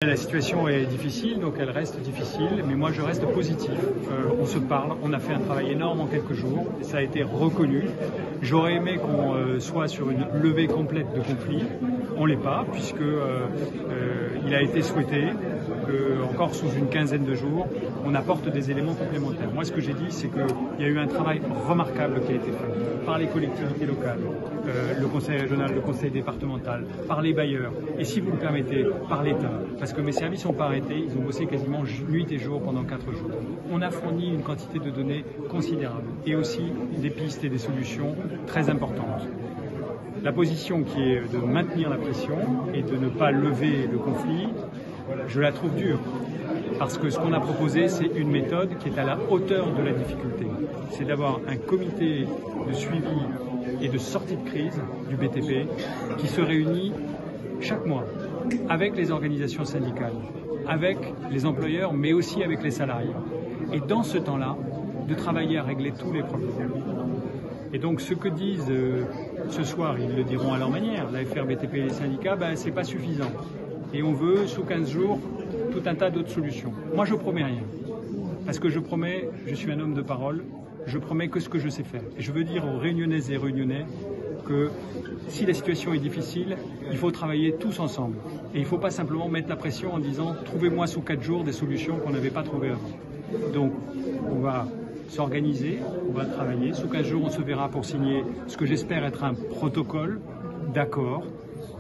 La situation est difficile, donc elle reste difficile, mais moi je reste positif. On se parle, on a fait un travail énorme en quelques jours, ça a été reconnu. J'aurais aimé qu'on soit sur une levée complète de conflits, on l'est pas, puisque il a été souhaité qu'encore sous une quinzaine de jours, on apporte des éléments complémentaires. Moi ce que j'ai dit, c'est qu'il y a eu un travail remarquable qui a été fait par les collectivités locales, le conseil régional, le conseil départemental, par les bailleurs, et si vous le permettez, par l'État. Parce que mes services n'ont pas arrêté, ils ont bossé quasiment nuit et jour pendant 4 jours. On a fourni une quantité de données considérable et aussi des pistes et des solutions très importantes. La position qui est de maintenir la pression et de ne pas lever le conflit, je la trouve dure. Parce que ce qu'on a proposé, c'est une méthode qui est à la hauteur de la difficulté. C'est d'avoir un comité de suivi et de sortie de crise du BTP qui se réunit chaque mois avec les organisations syndicales, avec les employeurs, mais aussi avec les salariés. Et dans ce temps-là, de travailler à régler tous les problèmes. Et donc ce que disent ce soir, ils le diront à leur manière, la FRBTP et les syndicats, c'est pas suffisant. Et on veut, sous 15 jours, tout un tas d'autres solutions. Moi je promets rien. Parce que je promets, je suis un homme de parole, je promets que ce que je sais faire. Et je veux dire aux Réunionnaises et Réunionnais que si la situation est difficile, il faut travailler tous ensemble. Et il ne faut pas simplement mettre la pression en disant « trouvez-moi sous 4 jours des solutions qu'on n'avait pas trouvées avant ». Donc on va s'organiser, on va travailler. Sous 15 jours, on se verra pour signer ce que j'espère être un protocole d'accord,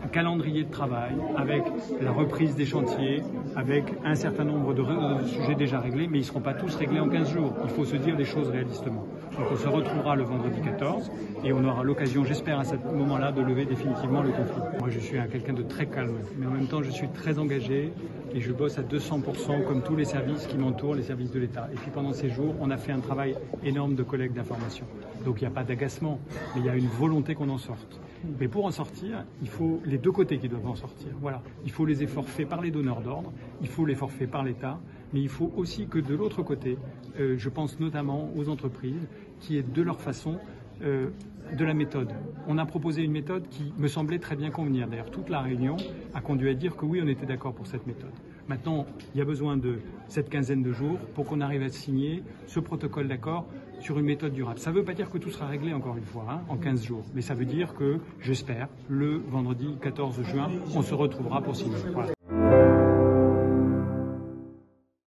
un calendrier de travail avec la reprise des chantiers, avec un certain nombre de sujets déjà réglés, mais ils ne seront pas tous réglés en 15 jours. Il faut se dire les choses réalistement. Donc on se retrouvera le vendredi 14 et on aura l'occasion, j'espère à ce moment-là, de lever définitivement le conflit. Moi je suis quelqu'un de très calme, mais en même temps je suis très engagé et je bosse à 200% comme tous les services qui m'entourent, les services de l'État. Et puis pendant ces jours, on a fait un travail énorme de collecte d'informations. Donc il n'y a pas d'agacement, mais il y a une volonté qu'on en sorte. Mais pour en sortir, il faut les deux côtés qui doivent en sortir. Voilà. Il faut les efforts faits par les donneurs d'ordre, il faut l'effort fait par l'État, mais il faut aussi que de l'autre côté, je pense notamment aux entreprises, qui est de leur façon de la méthode. On a proposé une méthode qui me semblait très bien convenir. D'ailleurs, toute la réunion a conduit à dire que oui, on était d'accord pour cette méthode. Maintenant, il y a besoin de cette quinzaine de jours pour qu'on arrive à signer ce protocole d'accord sur une méthode durable. Ça ne veut pas dire que tout sera réglé encore une fois, en 15 jours, mais ça veut dire que, j'espère, le vendredi 14 juin, on se retrouvera pour signer. Voilà.